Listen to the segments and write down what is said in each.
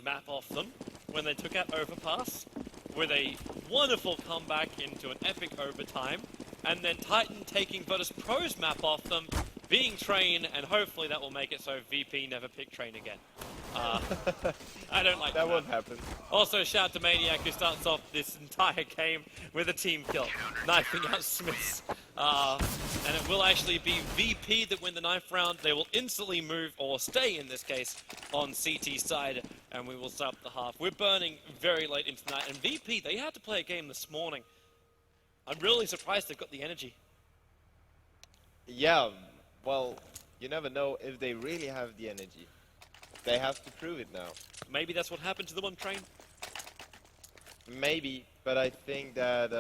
map off them when they took out Overpass with a wonderful comeback into an epic overtime, and then Titan taking Virtus Pro's map off them, being Train, and hopefully that will make it so VP never pick Train again. I don't like that. That won't happen. Also, shout out to Maniac, who starts off this entire game with a team kill, knifing out Smiths. And it will actually be VP that win the 9th round. They will instantly move, or stay in this case, on CT side, and we will start the half. We're burning very late into the night, and VP, they had to play a game this morning. I'm really surprised they've got the energy. Yeah, well, you never know if they really have the energy. They have to prove it now. Maybe that's what happened to them on Train. Maybe, but I think that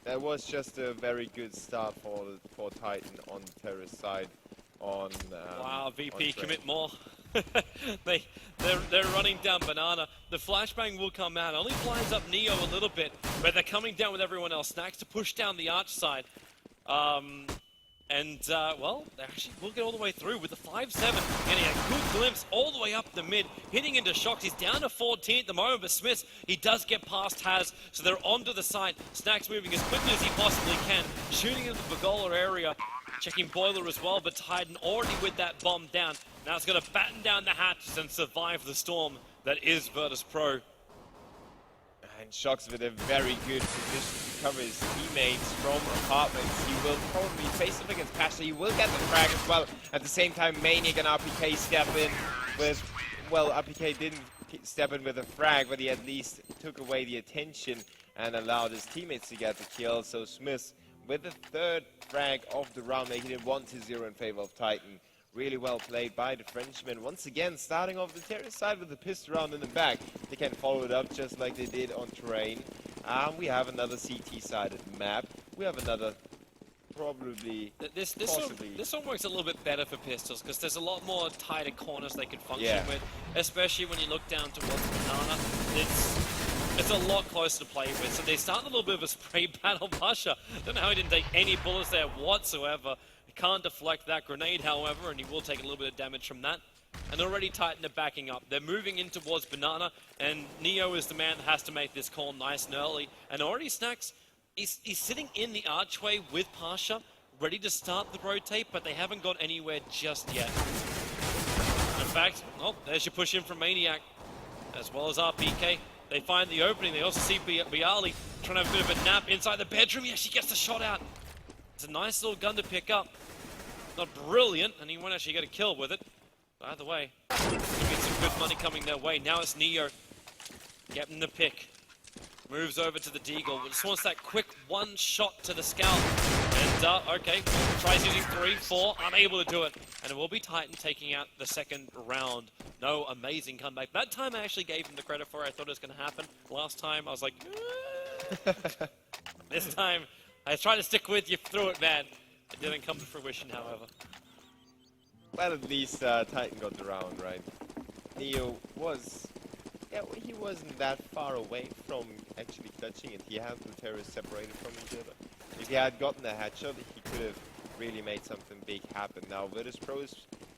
that was just a very good start for Titan on the terrorist side. Wow, VP commit more. they're running down Banana. The flashbang will come out. Only blinds up Neo a little bit, but they're coming down with everyone else. Snacks to push down the arch side. Well, they actually will get all the way through with the 5-7, getting a good glimpse all the way up the mid, hitting into Shocks. He's down to 14 at the moment, but Smith, he does get past Haz, so they're onto the side. Snacks moving as quickly as he possibly can, shooting into the Bagola area, checking Boiler as well, but Titan already with that bomb down. Now it's going to batten down the hatches and survive the storm that is Virtus Pro. And Shocks with a very good position to cover his teammates from apartments. He will probably face him against Pasha. He will get the frag as well. At the same time, Maniac and RPK step in with, well, RPK didn't step in with a frag, but he at least took away the attention and allowed his teammates to get the kill. So Smith with the 3rd frag of the round, making it 1-0 in favor of Titan. Really well played by the Frenchman. Once again, starting off the terrorist side with the pistol round in the back. They can follow it up just like they did on Terrain. We have another CT-sided map. We have another, probably, This one works a little bit better for pistols, because there's a lot more tighter corners they can function with. Especially when you look down towards Banana. It's a lot closer to play with. So they start a little bit of a spray battle. Pasha, don't know how he didn't take any bullets there whatsoever. Can't deflect that grenade, however, and he will take a little bit of damage from that. And already Titan are backing up. They're moving in towards Banana, and Neo is the man that has to make this call nice and early. And already Snacks, he's sitting in the archway with Pasha, ready to start the rotate, but they haven't got anywhere just yet. In fact, oh, there's your push in from Maniac, as well as RPK. They find the opening. They also see Bialy trying to have a bit of a nap inside the bedroom. Yeah, she gets the shot out. It's a nice little gun to pick up. Not brilliant, and he won't actually get a kill with it. But either way, could be some good money coming their way. Now it's Neo getting the pick. Moves over to the Deagle. Just wants that quick one shot to the scalp. And, okay, tries using 3, 4, unable to do it. And it will be Titan taking out the 2nd round. No amazing comeback. That time I actually gave him the credit for it. I thought it was going to happen. Last time I was like, This time I tried to stick with you through it, man. It didn't come to fruition, however. Well, at least Titan got the round, right? Neo was... Yeah, he wasn't that far away from actually clutching it. He had the terrorists separated from each other. If he had gotten a headshot, he could have really made something big happen. Now, Virtus Pro is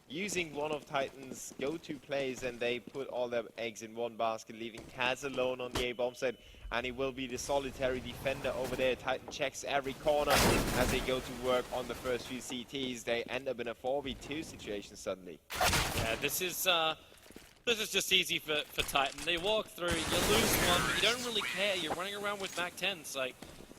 using one of Titan's go-to plays, and they put all their eggs in one basket, leaving Kaz alone on the A-bomb side. And he will be the solitary defender over there. Titan checks every corner as they go to work on the first few CTs. They end up in a 4v2 situation suddenly. Yeah, this is just easy for Titan. They walk through, you lose one, you don't really care. You're running around with MAC-10s. Like,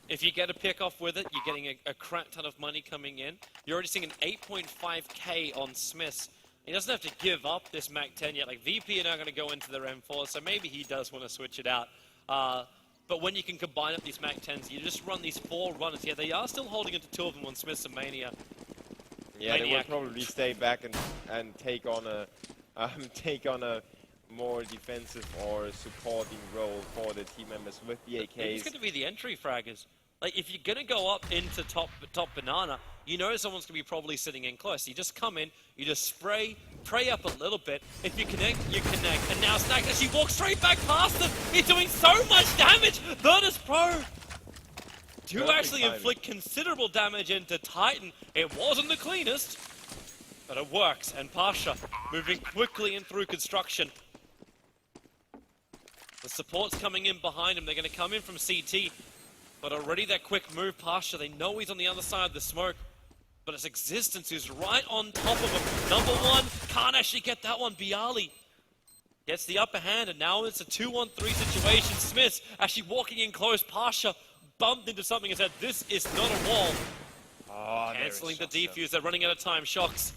if you get a pick off with it, you're getting a crap ton of money coming in. You're already seeing an 8.5k on Smiths. He doesn't have to give up this MAC-10 yet. Like, VP are now going to go into their M4, so maybe he does want to switch it out. But when you can combine up these MAC-10s, you just run these 4 runners. Yeah, they are still holding into 2 of them on Smiths and Mania. Yeah, Maniac. They will probably stay back and take on a more defensive or supporting role for the team members with the AKs. It's going to be the entry fraggers. Like, if you're going to go up into top Banana, you know someone's going to be probably sitting in close. You just come in, you just spray, pray up a little bit. If you connect, you connect. And now Snack actually walks straight back past them. He's doing so much damage. Virtus Pro to actually inflict considerable damage into Titan. It wasn't the cleanest, but it works. And Pasha moving quickly in through construction. The support's coming in behind him. They're going to come in from CT. But already that quick move Pasha. They know he's on the other side of the smoke. But it's Existence who's right on top of him. Number one, can't actually get that one. Bialy gets the upper hand, and now it's a 2-on-3 situation. Smith's actually walking in close. Pasha bumped into something and said, this is not a wall. Oh, canceling the defuse. They're running out of time. Shocks.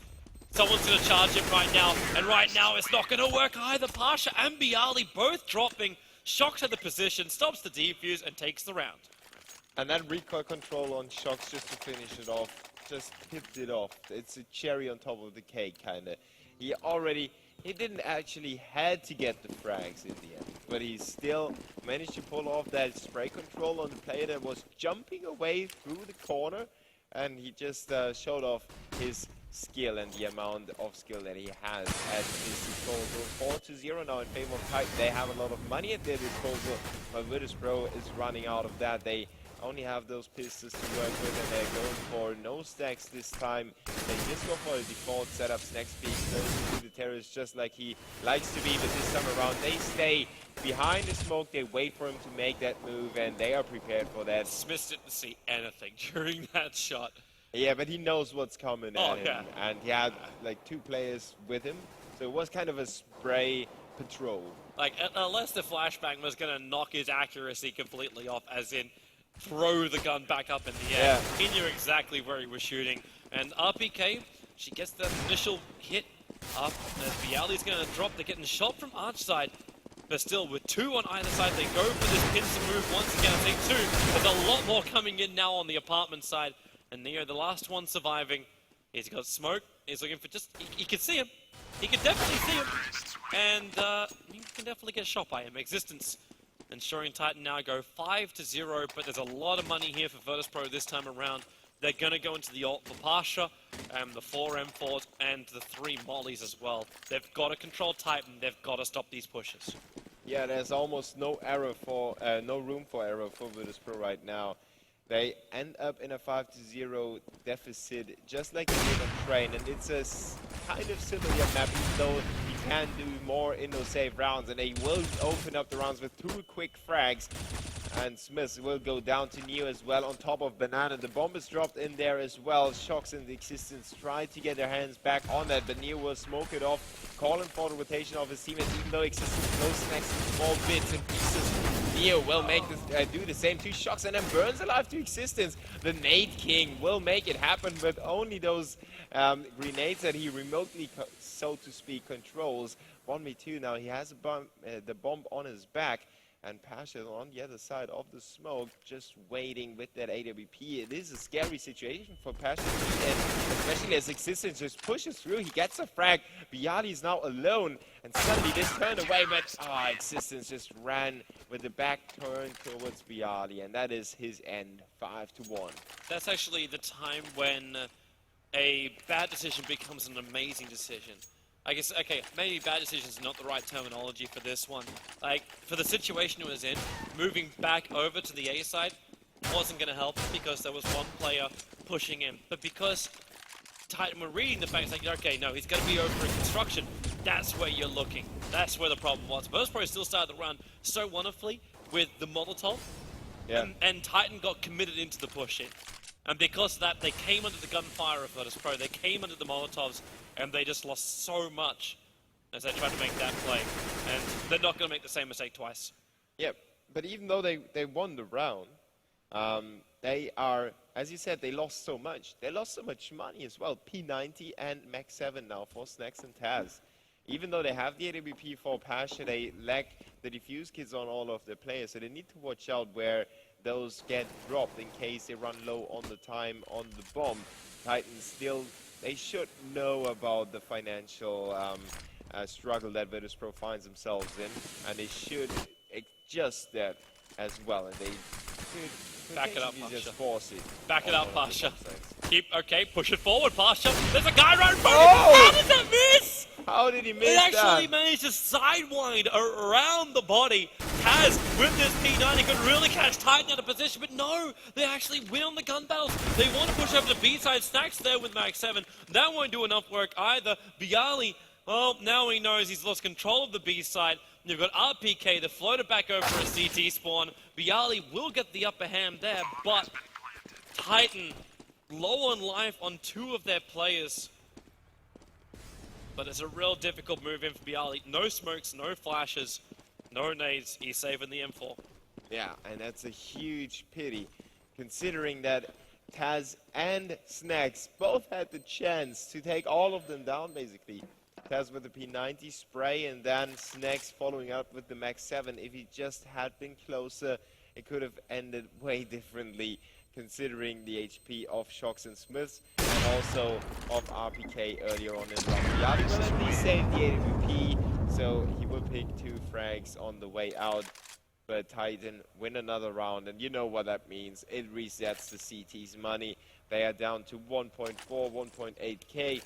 Someone's going to charge him right now. And right now it's not going to work either. Pasha and Bialy both dropping. Shocks at the position, stops the defuse, and takes the round. And that recoil control on Shocks just to finish it off. Just tipped it off. It's a cherry on top of the cake, kind of. He didn't actually had to get the frags in the end, but he still managed to pull off that spray control on the player that was jumping away through the corner, and he just showed off his skill and the amount of skill that he has at his disposal. 4-0 now in favor of Titan. They have a lot of money at their disposal, but Virtus.pro is running out of that. They only have those pistols to work with, and they're going for no stacks this time. They just go for the default setup. Next peek close to the terrorist just like he likes to be, but this time around they stay behind the smoke. They wait for him to make that move, and they are prepared for that. Smith didn't see anything during that shot. Yeah, but he knows what's coming at him, and he had like 2 players with him, so it was kind of a spray patrol. Like, unless the flashbang was going to knock his accuracy completely off, as in throw the gun back up in the air. He knew exactly where he was shooting. And RPK, she gets that initial hit up, as Bialy's going to drop. They're getting shot from arch side, but still with 2 on either side, they go for this pincer move once again. I think 2. There's a lot more coming in now on the apartment side. And Neo, the last one surviving, he's got smoke. He's looking for just, he can see him. He can definitely see him. And he can definitely get shot by him. Existence ensuring Titan now go 5-0, but there's a lot of money here for Virtus.pro this time around. They're going to go into the ult for Pasha, the 4 M4s, and the 3 mollies as well. They've got to control Titan. They've got to stop these pushes. Yeah, there's almost no room for error for Virtus.pro right now. They end up in a 5-0 deficit, just like they did on Train, and it's a kind of similar map, even though he can do more in those save rounds, and they will open up the rounds with 2 quick frags, and Smith will go down to Neo as well on top of Banana. The bomb is dropped in there as well. Shocks and the Existence try to get their hands back on that, but Neo will smoke it off, calling for the rotation of his teammates, even though Existence goes next to small bits and pieces. Neo will make this, do the same. 2 Shocks and then burns alive to Existence. The Nade King will make it happen, but only those grenades that he remotely, so to speak, controls. 1v2 now. He has a the bomb on his back, and Pasha on the other side of the smoke, just waiting with that AWP. It is a scary situation for Pasha, and especially as Existence just pushes through. He gets a frag. Bialy's now alone, and suddenly this turned away, but Existence just ran with the back turn towards Bialy, and that is his end, 5-1. That's actually the time when a bad decision becomes an amazing decision. I guess, okay, maybe bad decision is not the right terminology for this one. Like, for the situation it was in, moving back over to the A side wasn't going to help because there was 1 player pushing in. But because Titan were reading the fact, it's like, okay, no, he's going to be over in construction. That's where you're looking. That's where the problem was. Virtus.pro still started the run so wonderfully with the Molotov, and Titan got committed into the push in. And because of that, they came under the gunfire of Virtus.pro. They came under the Molotovs, and they just lost so much as they tried to make that play. And they're not going to make the same mistake twice. Yeah, but even though they won the round, they are, as you said, they lost so much. They lost so much money as well. P90 and Max 7 now for Snacks and Taz. Even though they have the AWP for Pasha, they lack the defuse kits on all of their players. So they need to watch out where those get dropped in case they run low on the time on the bomb. Titans still, they should know about the financial struggle that Virtus.pro finds themselves in, and they should adjust that as well. And they should back it up, just Pasha. Force it. Back it up, Pasha. Okay, push it forward, Pasha. There's a guy right in front of him. How did that miss? How did he miss that? He actually that? managed to sidewind around the body. Taz, with this P90, could really catch Titan out of position, but no, they actually win on the gun battles. They want to push over to B-side. Stacks there with Max 7. That won't do enough work either. Bialy, well, now he knows he's lost control of the B-side. You've got RPK, the floater back over a CT spawn. Bialy will get the upper hand there, but Titan low on life on 2 of their players. But it's a real difficult move in for Bialy. No smokes, no flashes, no nades. He's saving the M4. Yeah, and that's a huge pity, considering that Taz and Snacks both had the chance to take all of them down, basically. Taz with the P90 spray, and then Snacks following up with the Max 7. If he just had been closer, it could have ended way differently, considering the HP of Shocks and Smiths, and also of RPK earlier on in the round. Bialy will at least save the AWP, so he will pick 2 frags on the way out. But Titan win another round, and you know what that means. It resets the CT's money. They are down to 1.4, 1.8k.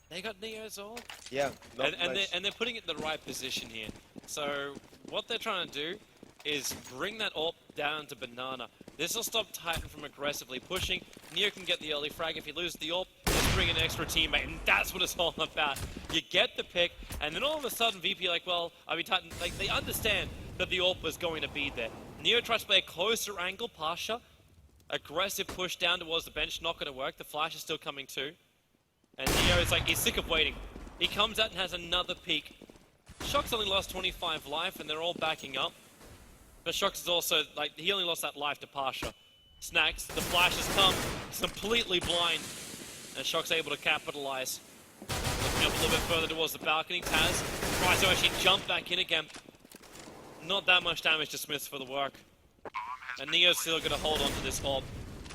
They got Neo as well. Yeah, and they're putting it in the right position here. So what they're trying to do is bring that AWP down to Banana. This will stop Titan from aggressively pushing. Neo can get the early frag. If he loses the AWP, just bring an extra teammate, and that's what it's all about. You get the pick, and then all of a sudden VP Titan, like, they understand that the AWP was going to be there. Neo tries to play a closer angle, Pasha. Aggressive push down towards the bench, not going to work. The flash is still coming too. And Neo is he's sick of waiting. He comes out and has another peek. Shox only lost 25 life, and they're all backing up. But Shox is also, he only lost that life to Pasha. Snacks, the flash has come. He's completely blind. And Shox able to capitalize. Looking up a little bit further towards the balcony. Taz tries to actually jump back in again. Not that much damage to Smiths for the work. And Neo's still going to hold on to this AWP.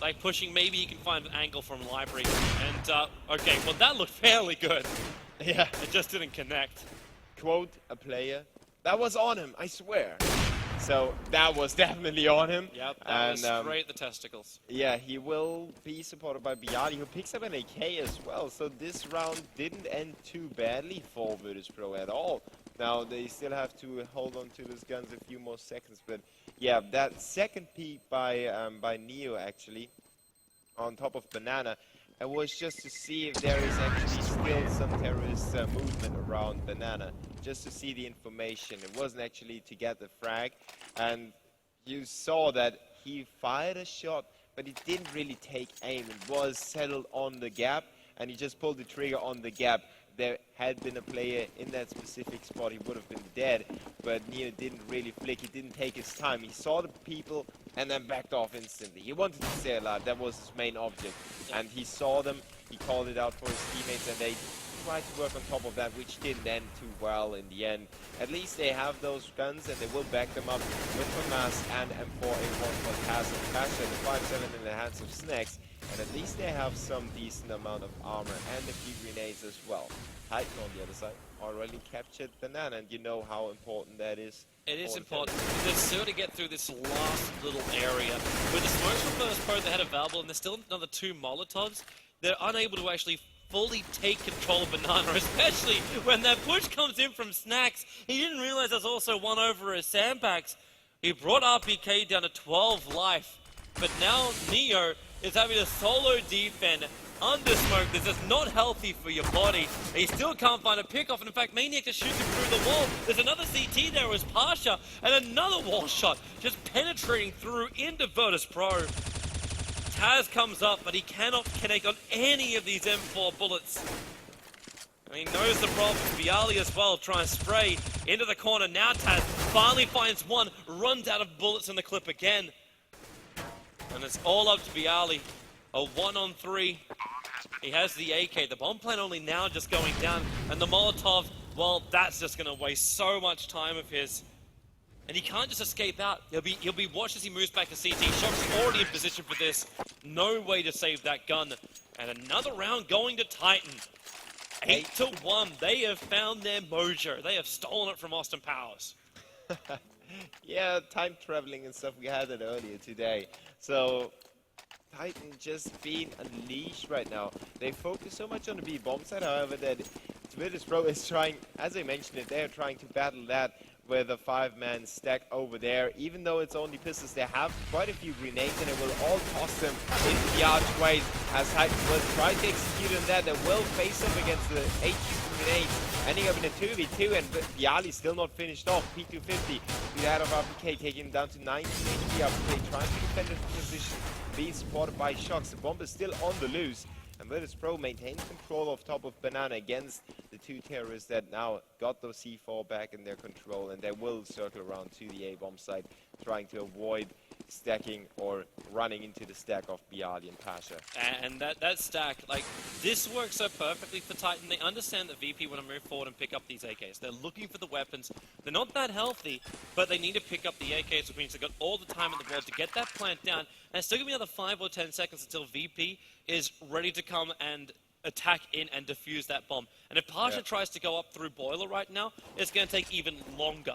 Like pushing, maybe he can find an angle from library. And, okay, well that looked fairly good. Yeah. It just didn't connect. Quote a player. That was on him, I swear. So that was definitely on him. Yep, that was straight the testicles. Yeah, he will be supported by Bialy, who picks up an AK as well. So this round didn't end too badly for Virtus Pro at all. Now they still have to hold on to those guns a few more seconds, but yeah, that second peek by Neo actually on top of Banana, it was just to see if there is actually still some terrorist movement around Banana, just to see the information. It wasn't actually to get the frag, and you saw that he fired a shot, but he didn't really take aim. It was settled on the gap, and he just pulled the trigger on the gap. There had been a player in that specific spot, he would have been dead, but Neo didn't really flick, he didn't take his time. He saw the people and then backed off instantly. He wanted to stay alive, that was his main object. And he saw them, he called it out for his teammates, and they tried to work on top of that, which didn't end too well in the end. At least they have those guns, and they will back them up with FAMAS and M4A1 for Taz and Pasha, the 5-7 in the hands of Snacks. And at least they have some decent amount of armor and a few grenades as well. Titan on the other side already captured Banana, and you know how important that is. It is important. They're still to get through this last little area. With the smokes from Virtus Pro they had available, and there's still another 2 Molotovs, they're unable to actually fully take control of Banana, especially when that push comes in from Snacks. He didn't realize there's also one over his sandbags. He brought RPK down to 12 life, but now Neo is having a solo defend under smoke. This is not healthy for your body. He still can't find a pick off, and in fact, Maniac just shoots him through the wall. There's another CT there as Pasha, and another wall shot just penetrating through into Virtus Pro. Taz comes up, but he cannot connect on any of these M4 bullets. And he knows the problem. Bialy as well, trying to spray into the corner. Now Taz finally finds one, runs out of bullets in the clip again. And it's all up to Bialy. A 1-on-3. He has the AK. The bomb plan only now just going down. And the Molotov, well, that's just going to waste so much time of his. And he can't just escape out. He'll be watched as he moves back to CT. Shock's already in position for this. No way to save that gun. And another round going to Titan. 8-1. They have found their mojo. They have stolen it from Austin Powers. Yeah, time traveling and stuff, we had it earlier today. So Titan just being unleashed right now. They focus so much on the B bomb side, however, that Virtus Pro is trying, as I mentioned it, they're trying to battle that with a 5-man stack over there. Even though it's only pistols, they have quite a few grenades, and it will all toss them into the archways as Titan will try to execute on that. They will face up against the HQ grenades, ending up in a 2v2, and Bialy's still not finished off. P250 to the head of RPK, taking him down to 19 HP. RPK trying to defend his position, being supported by Shocks. The bomb is still on the loose, and Virtus Pro maintains control off top of Banana against the two terrorists that now got those C4 back in their control, and they will circle around to the A-bomb site, trying to avoid stacking or running into the stack of Bialy and Pasha. And that stack, like, this works so perfectly for Titan. They understand that VP want to move forward and pick up these AKs. They're looking for the weapons. They're not that healthy, but they need to pick up the AKs, which means they've got all the time in the world to get that plant down. And it's still going to be another 5 or 10 seconds until VP is ready to come and attack in and defuse that bomb. And if Pasha tries to go up through Boiler right now, it's going to take even longer.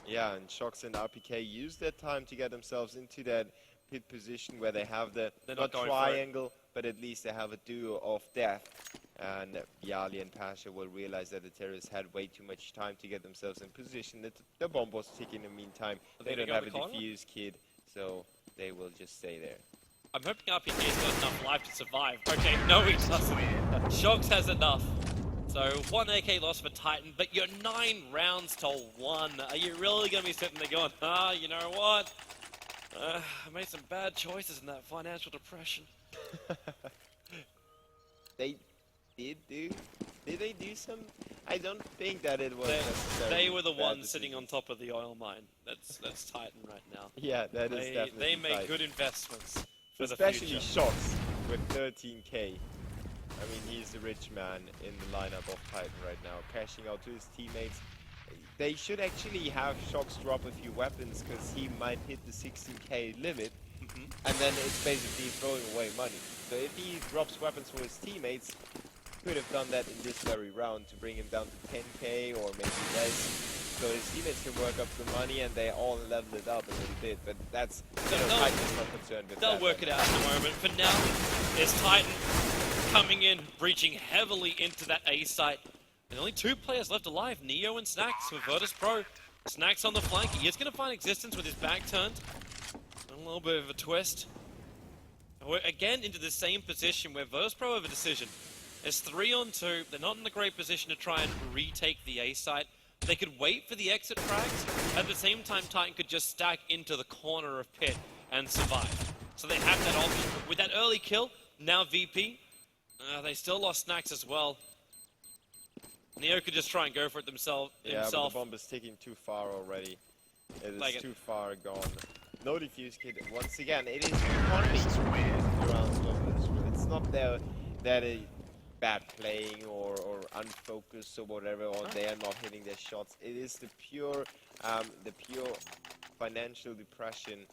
Yeah, and Shocks and RPK use that time to get themselves into that pit position where they have the not triangle, but at least they have a duo of death. And Bialy and Pasha will realize that the terrorists had way too much time to get themselves in position. The bomb was ticking in the meantime. They don't have a defuse kit, so they will just stay there. I'm hoping RPK's got enough life to survive. Okay, no he doesn't. Shocks has enough. So 1 AK loss for Titan, but you're 9 rounds to 1. Are you really going to be sitting there going, you know what? I made some bad choices in that financial depression. Did they do some? I don't think that it was necessarily. They were the ones sitting on top of the oil mine. That's Titan right now. Yeah, that is definitely They make Titan. good investments for the Especially future. Shocks with 13k. I mean, he's the rich man in the lineup of Titan right now, cashing out to his teammates. They should actually have Shocks drop a few weapons, because he might hit the 16k limit, and then it's basically throwing away money. So if he drops weapons for his teammates, could have done that in this very round to bring him down to 10k or maybe less. So his teammates can work up the money and they all level it up a little bit, but that's, Titan's not concerned with that. They'll work it out in a moment. For now, it's Titan coming in, breaching heavily into that A site. And only 2 players left alive, Neo and Snacks for Virtus Pro. Snacks on the flank, he is going to find existence with his back turned. A little bit of a twist. We're again into the same position where Virtus Pro have a decision. It's 3 on 2, they're not in a great position to try and retake the A site. They could wait for the exit frags. At the same time, Titan could just stack into the corner of pit and survive. So they have that option. With that early kill, now VP, they still lost Snacks as well. Neo could just try and go for it himself. Yeah, but the bomb is ticking too far already. It is too far gone. No defuse kit. Once again, it is economy around. It's not that bad playing or unfocused or whatever, or they are not hitting their shots. It is the pure financial depression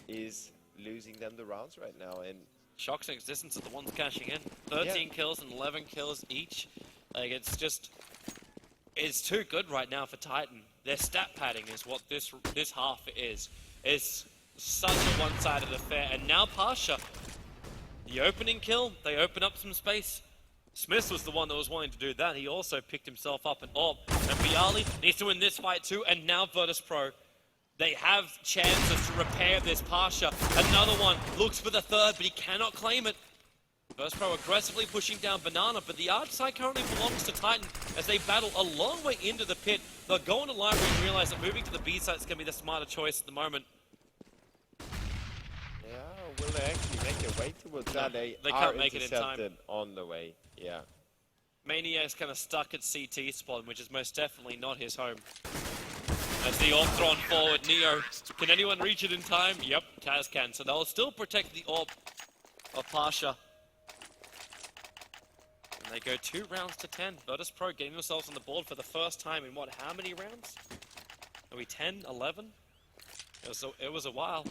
is losing them the rounds right now. And Shocks and Existence are the ones cashing in. 13 kills and 11 kills each. Like, it's just, it's too good right now for Titan. Their stat padding is what this half is. It's such a one-sided affair. And now Pasha, the opening kill, they open up some space. Smith was the one that was wanting to do that. He also picked himself up an orb. And Bialy needs to win this fight too. And now Virtus Pro, they have chances to repair this. Pasha, another one, looks for the third, but he cannot claim it. Virtus Pro aggressively pushing down Banana, but the arch side currently belongs to Titan as they battle a long way into the pit. They'll go into library and realize that moving to the B side is going to be the smarter choice at the moment. Yeah, will they actually make their way towards that? They can't make it in time. On the way, yeah. Maniac's kind of stuck at CT spawn, which is most definitely not his home. As the orb thrown forward, Neo, can anyone reach it in time? Yep, Taz can, so they'll still protect the orb of Pasha. And they go 2 rounds to 10. Virtus Pro getting themselves on the board for the first time in what, how many rounds? Are we 10, 11? It was a while.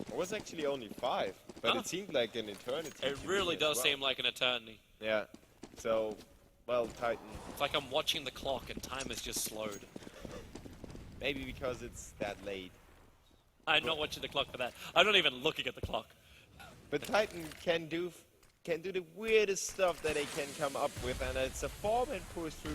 It was actually only 5, but it seemed like an eternity. It really does seem like an eternity. Yeah, so, well, Titan. It's like I'm watching the clock and time has just slowed. Maybe because it's that late. I'm not watching the clock for that. I'm not even looking at the clock. But Titan can do the weirdest stuff that they can come up with, and it's a form and push through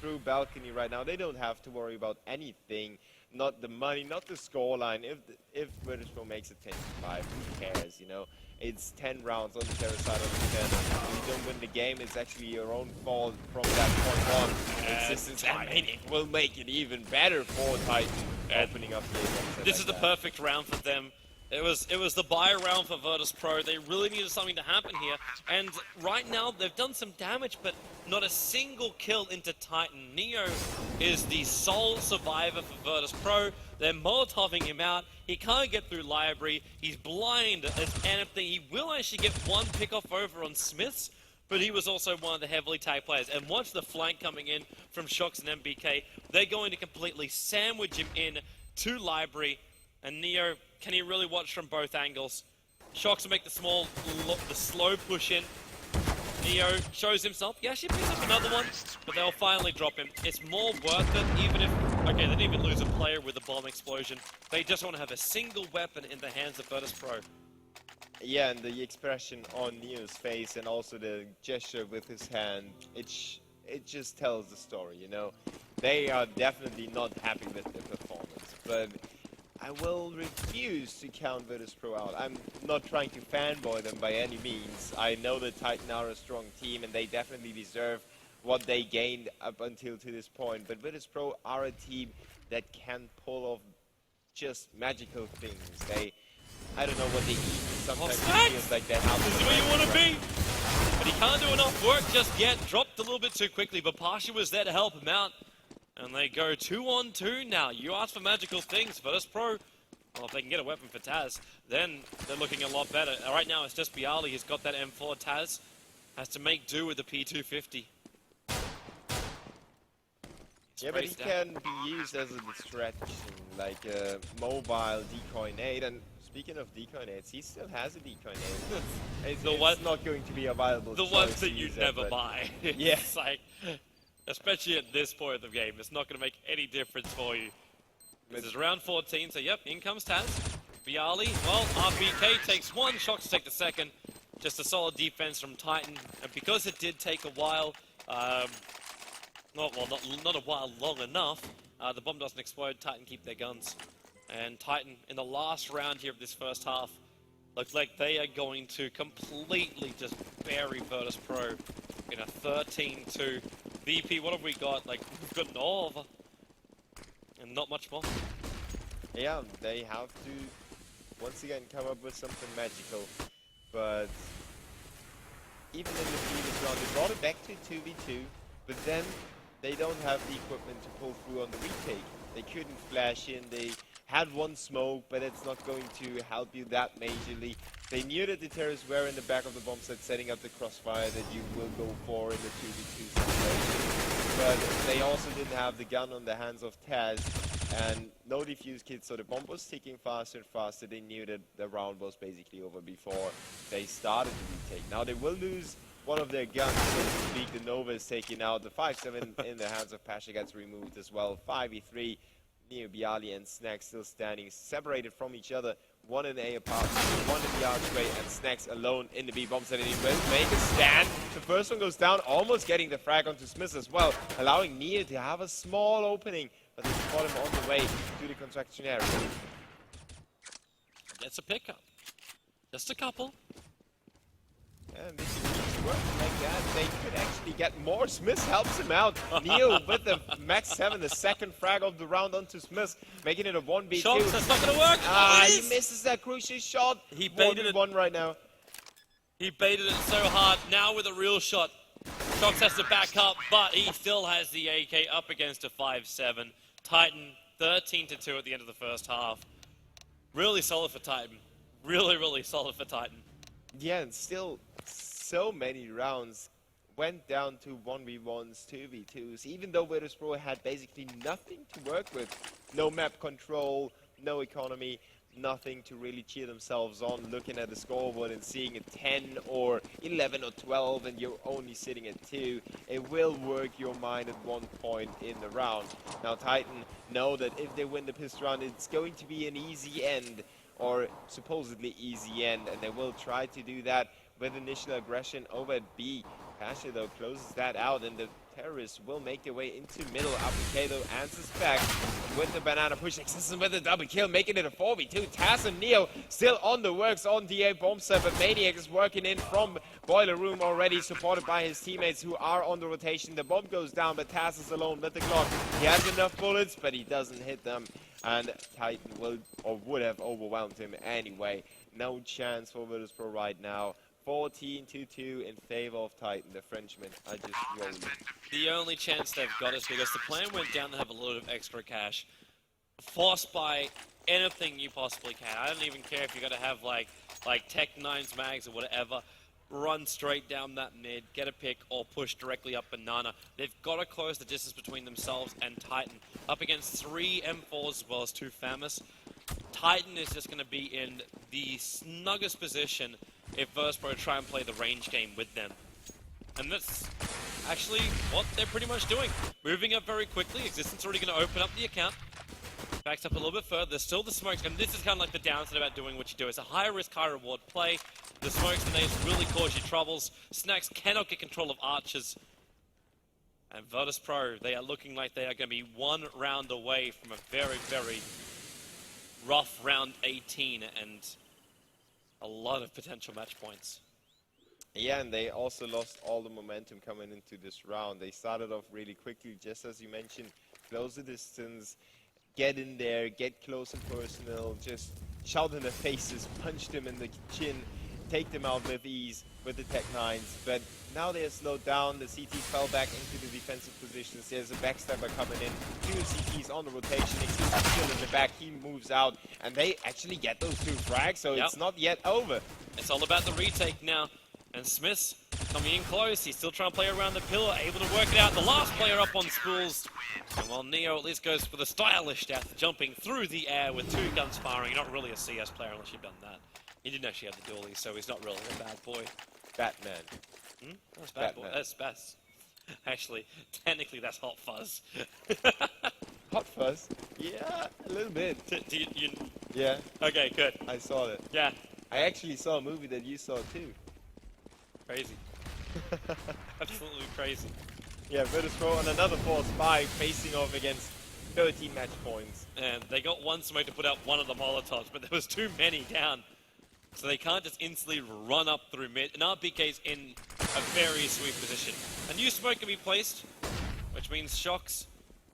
through balcony right now. They don't have to worry about anything. Not the money, not the scoreline. If British Pro makes it 10-5, who cares, you know? It's 10 rounds on the terror side of the 10. If you don't win the game, it's actually your own fault from that point on. Insistence and it will make it even better for Titan opening up the game. This is the perfect round for them. It was the buy round for Virtus Pro. They really needed something to happen here. And right now, they've done some damage, but not a single kill into Titan. Neo is the sole survivor for Virtus Pro. They're Molotoving him out. He can't get through Library. He's blind as anything. He will actually get one pick-off over on Smiths, but he was also one of the heavily tagged players. And watch the flank coming in from Shox and MBK. They're going to completely sandwich him in to Library. And Neo, can he really watch from both angles? Shox will make the slow push in. Neo shows himself. He actually picks up another one, but they'll finally drop him. It's more worth it, even if... Okay, they didn't even lose a player with a bomb explosion. They just want to have a single weapon in the hands of Virtus Pro. Yeah, and the expression on Neo's face and also the gesture with his hand, it just tells the story, you know? They are definitely not happy with their performance, but I will refuse to count Virtus Pro out. I'm not trying to fanboy them by any means. I know that Titan are a strong team and they definitely deserve what they gained up until to this point. But Virtus Pro are a team that can pull off just magical things. I don't know what they eat. Sometimes it feels like they have... This is where you want to be! But he can't do enough work just yet. Dropped a little bit too quickly, but Pasha was there to help him out. And they go 2-on-2 now. You ask for magical things. Virtus Pro, well, if they can get a weapon for Taz, then they're looking a lot better. Right now, it's just Bialy who's got that M4. Taz has to make do with the P250. Yeah, but he can be used as a distraction, like a mobile decoy nade. And speaking of decoy nades, he still has a decoy nade. It's not going to be a viable choice. The ones that you never buy. Yeah. It's like... Especially at this point of the game, it's not going to make any difference for you. This is round 14, so yep, in comes Taz. Bialy, well, RPK takes one, Shox to take the second. Just a solid defense from Titan. And because it did take a while, not a while long enough, the bomb doesn't explode, Titan keep their guns. And Titan, in the last round here of this first half, looks like they are going to completely just bury Virtus Pro in a 13-2. VP, what have we got? Like, we've got an Orv. And not much more. Yeah, they have to, once again, come up with something magical. But even in the previous round, they brought it back to 2v2. But then, they don't have the equipment to pull through on the retake. They couldn't flash in, they had one smoke, but it's not going to help you that majorly. They knew that the terrorists were in the back of the bomb set, setting up the crossfire that you will go for in the 2v2 situation. But they also didn't have the gun on the hands of Taz, and no defuse kits, so the bomb was ticking faster and faster. They knew that the round was basically over before they started the retake. Now they will lose one of their guns, so to speak. The Nova is taking out. The 5-7 in the hands of Pasha gets removed as well. 5v3. Neo, Bialy, and Snacks still standing, separated from each other. One in the A apartment, one in the archway, and Snacks alone in the B bomb set. And he will make a stand. The first one goes down, almost getting the frag onto Smith as well, allowing Neo to have a small opening, but they spot him on the way to the construction area. Gets a pickup. Just a couple. And this keeps working like that, they could actually get more. Smith helps him out. Neo with the max 7, the second frag of the round onto Smith, making it a 1v2. Shox, that's not gonna work. He misses that crucial shot. He baited it. 1v1 right now. He baited it so hard. Now with a real shot, Shox has to back up, but he still has the AK up against a 5-7. Titan 13-2 at the end of the first half. Really solid for Titan. Really, really solid for Titan. Yeah, and still so many rounds went down to 1v1s, 2v2s, even though Virtus Pro had basically nothing to work with. No map control, no economy, nothing to really cheer themselves on, looking at the scoreboard and seeing a 10 or 11 or 12 and you're only sitting at 2. It will work your mind at one point in the round. Now Titan know that if they win the pistol round, it's going to be an easy end, or supposedly easy end, and they will try to do that with initial aggression over at B. Pasha though closes that out, and the terrorists will make their way into middle. APK though answers back with the banana push. Existence with a double kill, making it a 4v2. Taz and Neo still on the works on DA bomb set, but Maniac is working in from Boiler Room already, supported by his teammates who are on the rotation. The bomb goes down, but Taz is alone with the Glock. He has enough bullets, but he doesn't hit them. And Titan will, or would have overwhelmed him anyway. No chance for Virtus.pro right now. 14-2 in favor of Titan. The Frenchmen are just rolling. The only chance they've got is because the plan went down to have a lot of extra cash. Forced by anything you possibly can. I don't even care if you're going to have like Tech 9's mags or whatever. Run straight down that mid, get a pick, or push directly up Banana. They've got to close the distance between themselves and Titan. Up against 3 M4s as well as 2 Famas. Titan is just going to be in the snuggest position if Virtus.pro try and play the range game with them. And that's actually what they're pretty much doing. Moving up very quickly. Existence already going to open up the account. Backs up a little bit further. There's still the smokes, and this is kind of like the downside about doing what you do. It's a high risk, high reward play. The smokes and nades really cause you troubles. Snacks cannot get control of archers. And Virtus.pro, they are looking like they are going to be 1 round away from a very, very rough round 18 and a lot of potential match points. Yeah, and they also lost all the momentum coming into this round. They started off really quickly, just as you mentioned, close the distance, get in there, get close and personal, just shout in their faces, punch them in the chin, take them out with ease with the Tech 9s. But now they are slowed down. The CT fell back into the defensive positions. There's a backstabber coming in. 2 CTs on the rotation. Existence still in the back. He moves out, and they actually get those 2 frags, so it's not yet over. It's all about the retake now. And Smith's coming in close. He's still trying to play around the pillar, able to work it out. The last player up on spools. And while Neo at least goes for the stylish death, jumping through the air with 2 guns firing. You're not really a CS player unless you've done that. He didn't actually have the dualies, so he's not really a bad boy. Batman. That's bad boy. That's actually, technically that's Hot Fuzz. Hot Fuzz? Yeah, a little bit. Yeah. Okay, good. I saw it. Yeah. I actually saw a movie that you saw too. Crazy. Absolutely crazy. Yeah, Virtus.pro on another 4-5 facing off against 13 match points. And they got 1 smoke to put out 1 of the Molotovs, but there was too many down. So they can't just instantly run up through mid. And RPK's in a very sweet position. A new smoke can be placed, which means Shocks.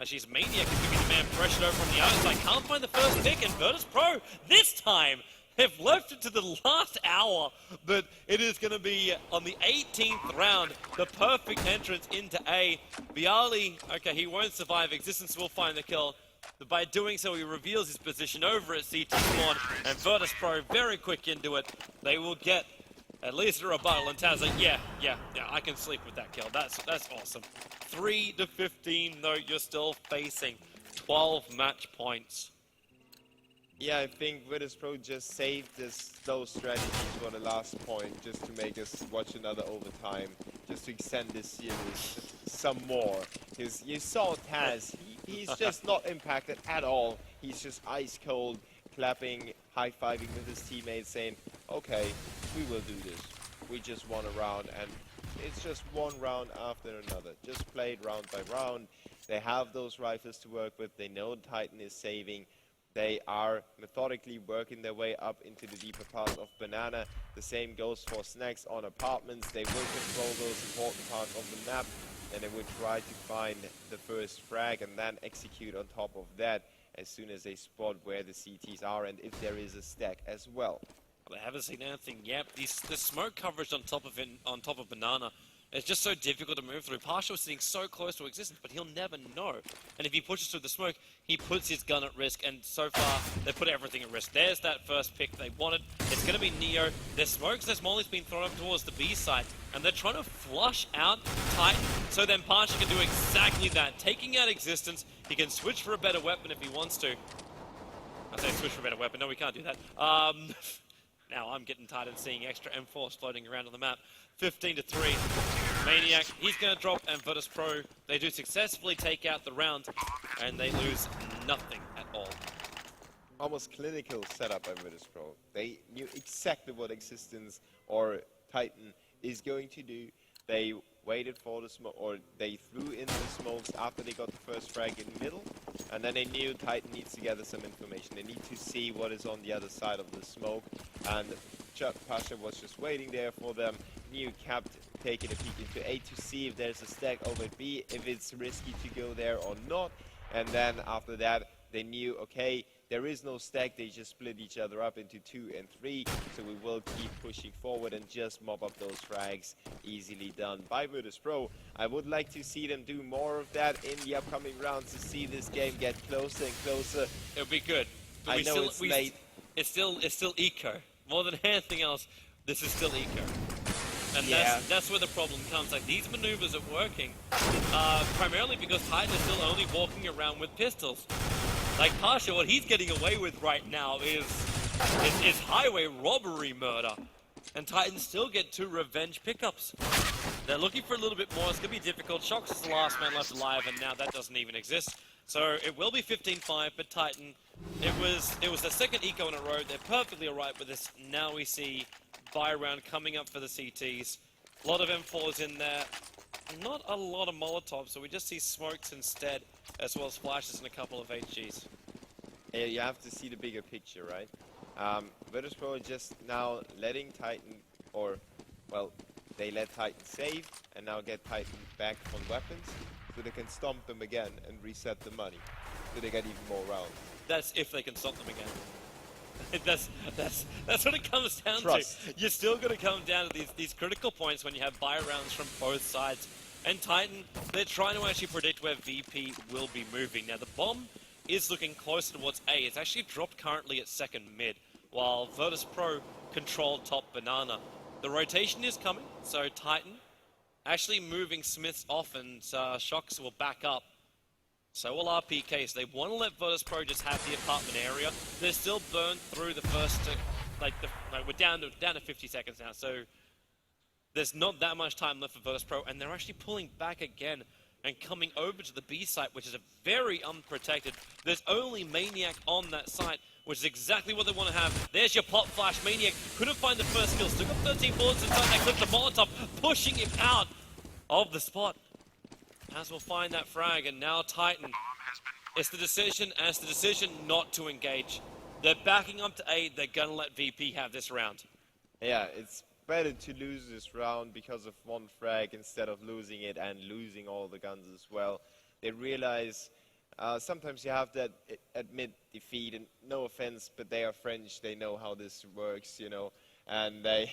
She's Maniac is going to be the man pressured over from the outside. Can't find the first pick, and Virtus.pro this time have left it to the last hour, but it is going to be on the 18th round, the perfect entrance into A. Bialy, okay, he won't survive. Existence will find the kill, but by doing so, he reveals his position over at CT spawn, and Virtus.pro very quick into it. They will get at least a rebuttal, and Taz like, yeah, I can sleep with that kill. That's awesome. 3-15, though, you're still facing 12 match points. Yeah, I think Virtus.pro just saved those strategies for the last point, just to make us watch another overtime, just to extend this series some more. Because you saw Taz, he's just not impacted at all. He's just ice cold, clapping, high-fiving with his teammates, saying, okay, we will do this. We just won a round, and it's just one round after another. Just played round by round. They have those rifles to work with. They know Titan is saving. They are methodically working their way up into the deeper parts of Banana. The same goes for Snacks on Apartments. They will control those important parts of the map, and they will try to find the first frag and then execute on top of that as soon as they spot where the CTs are and if there is a stack as well. They haven't seen anything yet. The smoke coverage on top of Banana is just so difficult to move through. Partial is sitting so close to Existence, but he'll never know. And if he pushes through the smoke, he puts his gun at risk, and so far, they put everything at risk. There's that first pick they wanted. It's going to be Neo. There's smokes, there's molly's been thrown up towards the B side, and they're trying to flush out Titan, so then Partial can do exactly that. Taking out Existence, he can switch for a better weapon if he wants to. I say switch for a better weapon. No, we can't do that. Now I'm getting tired of seeing extra M4s floating around on the map. 15-3. Maniac, he's going to drop, and Virtus.pro, they do successfully take out the round, and they lose nothing at all. Almost clinical setup by Virtus.pro. They knew exactly what Existence or Titan is going to do. They waited for the smoke, or they threw in the smokes after they got the first frag in the middle, and then they knew Titan needs to gather some information. They need to see what is on the other side of the smoke, and Pasha was just waiting there for them. New kept taking a peek into A to see if there's a stack over at B, if it's risky to go there or not, and then after that they knew, okay, there is no stack, they just split each other up into 2 and 3, so we will keep pushing forward and just mop up those frags. Easily done by Virtus Pro. I would like to see them do more of that in the upcoming rounds to see this game get closer and closer. It'll be good. But I know it's late. It's still eco. More than anything else, this is still eco. And that's where the problem comes. Like, these maneuvers are working primarily because Titan is still only walking around with pistols. Like Pasha, what he's getting away with right now is highway robbery murder. And Titans still get 2 revenge pickups. They're looking for a little bit more. It's going to be difficult. Shox is the last man left alive, and now that doesn't even exist. So it will be 15-5, but Titan, it was the second eco in a row. They're perfectly alright with this. Now we see buy round coming up for the CTs. A lot of M4s in there. Not a lot of Molotovs, so we just see smokes instead, as well as flashes and a couple of HGs. Yeah, you have to see the bigger picture, right? Virtus Pro just now letting Titan, or, well, they let Titan save, and now get Titan back on weapons, so they can stomp them again and reset the money, so they get even more rounds. That's if they can stop them again. That's what it comes down Trust. to. You're still going to come down to these critical points when you have buy rounds from both sides. And Titan, they're trying to actually predict where VP will be moving. Now the bomb is looking closer towards A. It's actually dropped currently at second mid, while Virtus Pro control top banana. The rotation is coming, so Titan actually moving Smiths off, and Shox will back up. So will RPK, so they want to let Virtus Pro just have the apartment area. They're still burned through the first, we're down to 50 seconds now, so there's not that much time left for Virtus Pro, and they're actually pulling back again and coming over to the B site, which is a very unprotected. There's only Maniac on that site, which is exactly what they want to have. There's your pop flash. Maniac couldn't find the first kill, still got 13 bullets inside that clip. The Molotov pushing him out of the spot. As we'll find that frag, and now Titan. It's the decision not to engage. They're backing up to A. They're gonna let VP have this round. Yeah, it's better to lose this round because of one frag instead of losing it and losing all the guns as well. They realize sometimes you have to admit defeat, and no offense, but they are French. They know how this works, you know, and they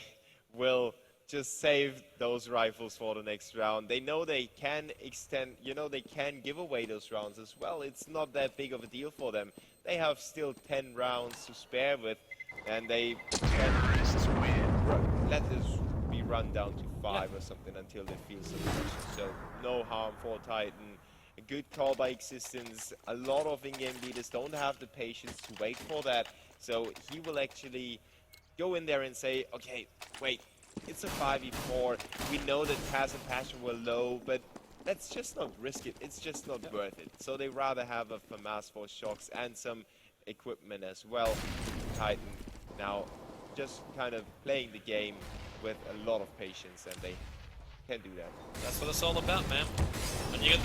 will just save those rifles for the next round. They know they can extend, you know, they can give away those rounds as well. It's not that big of a deal for them. They have still 10 rounds to spare with, and they can let this be run down to 5 or something until they feel some pressure. So no harm for Titan. A good call by Existence. A lot of in-game leaders don't have the patience to wait for that. So he will actually go in there and say, okay, wait, it's a 5v4. We know that Taz and Passion were low, but let's just not risk it. It's just not worth it. So they rather have a FAMAS for Shox and some equipment as well. Titan now just kind of playing the game with a lot of patience, and they can do that. That's what it's all about, man. When you get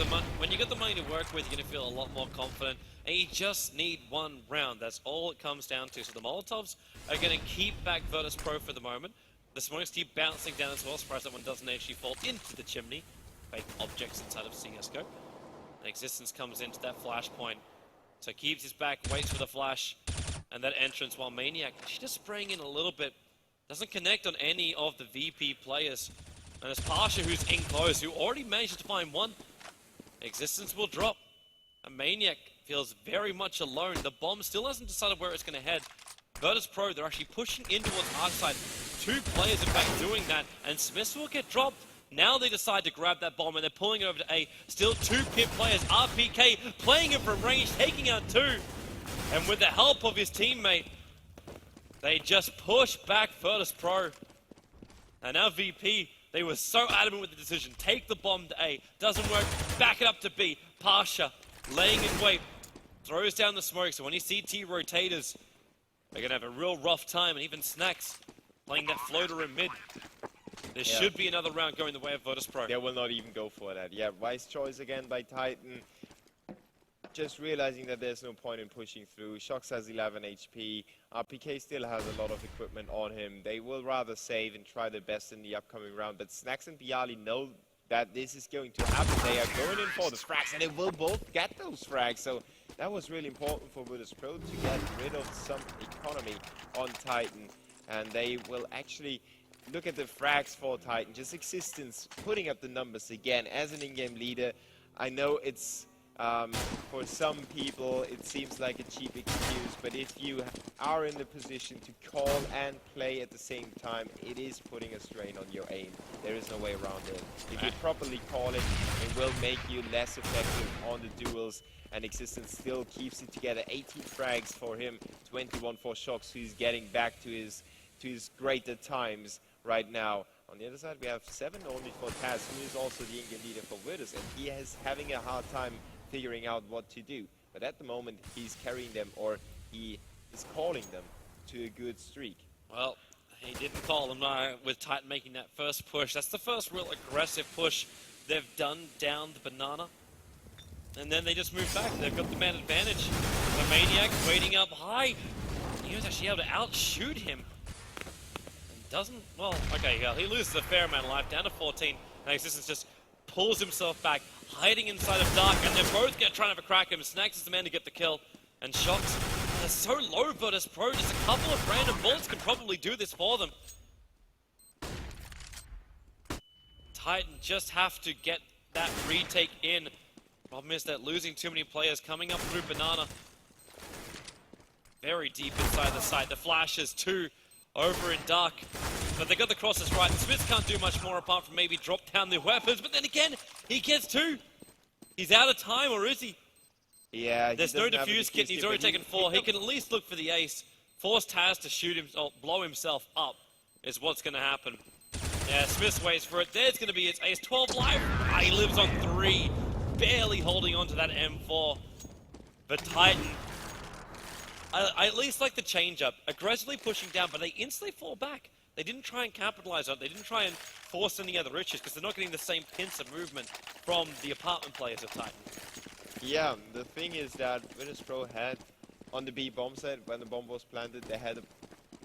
the money to work with, you're gonna feel a lot more confident, and you just need one round. That's all it comes down to. So the Molotovs are gonna keep back Virtus Pro for the moment. The smokes keep bouncing down as well. Surprised that one doesn't actually fall into the chimney. Fake objects inside of CSGO. And Existence comes into that flash point. So keeps his back, waits for the flash, and that entrance, while Maniac, she's just spraying in a little bit. Doesn't connect on any of the VP players. And it's Pasha who's in close, who already managed to find one. Existence will drop. And Maniac feels very much alone. The bomb still hasn't decided where it's going to head. Virtus Pro, they're actually pushing in towards Arcside. 2 players, in fact, doing that, and Smiths will get dropped. Now they decide to grab that bomb, and they're pulling it over to A. Still 2 pit players. RPK playing it from range, taking out 2. And with the help of his teammate, they just push back Virtus Pro. And now VP, they were so adamant with the decision. Take the bomb to A. Doesn't work. Back it up to B. Pasha laying in wait. Throws down the smoke. So when you see CT rotators, they're going to have a real rough time. And even Snacks playing that floater in mid. There should be another round going the way of Virtus Pro. They will not even go for that. Yeah, wise choice again by Titan. Just realizing that there's no point in pushing through. Shox has 11 HP. RPK still has a lot of equipment on him. They will rather save and try their best in the upcoming round. But Snax and Bialy know that this is going to happen. They are going in for the frags, and they will both get those frags. So that was really important for Virtus Pro to get rid of some economy on Titan. And they will actually look at the frags for Titan. Just existence, putting up the numbers again as an in-game leader. I know it's... for some people, it seems like a cheap excuse, but if you are in the position to call and play at the same time, it is putting a strain on your aim. There is no way around it. If you properly call it, it will make you less effective on the duels, and Existence still keeps it together. 18 frags for him, 21 for Shox, who's getting back to his greater times right now. On the other side, we have 7 only for Taz, who is also the in-game leader for Virtus, and he is having a hard time figuring out what to do. But at the moment, he's carrying them, or he is calling them to a good streak. Well, he didn't call them with Titan making that first push. That's the first real aggressive push they've done down the banana. And then they just move back. They've got the man advantage. The Maniac waiting up high. He was actually able to outshoot him. And doesn't, well, okay, he loses a fair amount of life, down to 14. And Existence just pulls himself back, hiding inside of Dark, and they're both going to try and have a crack at him. Snax is the man to get the kill, and Shox, they're so low, Virtus Pro, just a couple of random bullets can probably do this for them. Titan just have to get that retake in. Problem is that losing too many players coming up through Banana. Very deep inside the site. The flashes too, over in Dark. But they got the crosses right. The Smiths can't do much more apart from maybe drop down their weapons. But then again, he gets 2. He's out of time, or is he? Yeah, there's no defuse kit, and he's already taken 4. He can at least look for the ace. Force Taz to shoot him, or blow himself up, is what's going to happen. Yeah, Smiths waits for it. There's going to be his ace. 12 life. He lives on 3. Barely holding on to that M4. But Titan, I at least like the change-up. Aggressively pushing down, but they instantly fall back. They didn't try and capitalize on it. They didn't try and force any other riches because they're not getting the same pincer movement from the apartment players of Titan. Yeah, the thing is that Virtus Pro had, on the B bomb site, when the bomb was planted, they had,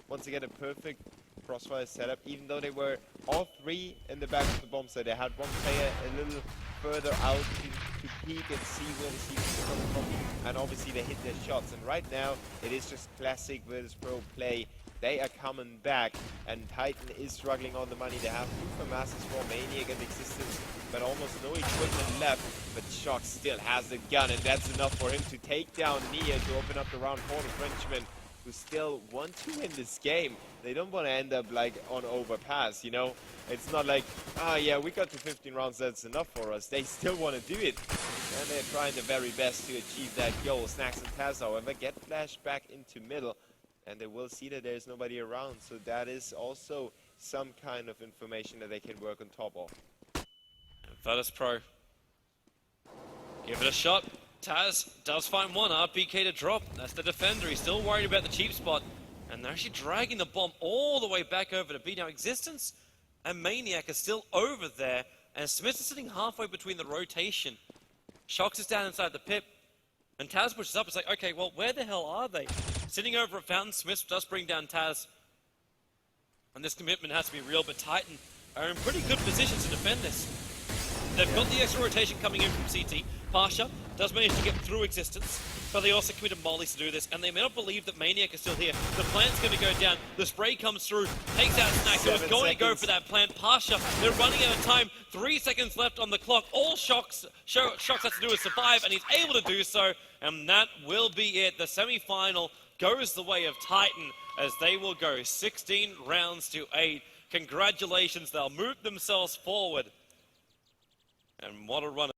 once again, a perfect crossfire setup. Even though they were all 3 in the back of the bomb site, they had one player a little further out to peek and see where the season is coming from. And obviously they hit their shots. And right now, it is just classic Virtus Pro play. They are coming back, and Titan is struggling on the money. They have 2 for masses for Maniac and Existence, but almost no equipment left. But Shox still has the gun, and that's enough for him to take down Nia to open up the round for the Frenchmen, who still want to win this game. They don't want to end up like on overpass, you know? It's not like, yeah, we got to 15 rounds, that's enough for us. They still want to do it, and they're trying their very best to achieve that goal. Snax and Taz, however, get flashed back into middle, and they will see that there's nobody around, so that is also some kind of information that they can work on top of. Virtus Pro, give it a shot. Taz does find one RPK to drop. That's the defender. He's still worried about the cheap spot, and they're actually dragging the bomb all the way back over to B. Now Existence and Maniac are still over there, and Smith is sitting halfway between the rotation. Shox is down inside the pit, and Taz pushes up. It's like, okay, well, where the hell are they? Sitting over at Fountain, Smith does bring down Taz. And this commitment has to be real, but Titan are in pretty good position to defend this. They've got the extra rotation coming in from CT. Pasha does manage to get through Existence, but they also committed mollies to do this, and they may not believe that Maniac is still here. The plant's going to go down. The spray comes through, takes out Snack. It was going to go for that plant. Pasha, they're running out of time. 3 seconds left on the clock. All Shox has to do is survive, and he's able to do so, and that will be it. The semi-final goes the way of Titan, as they will go 16 rounds to 8. Congratulations, they'll move themselves forward. And what a run.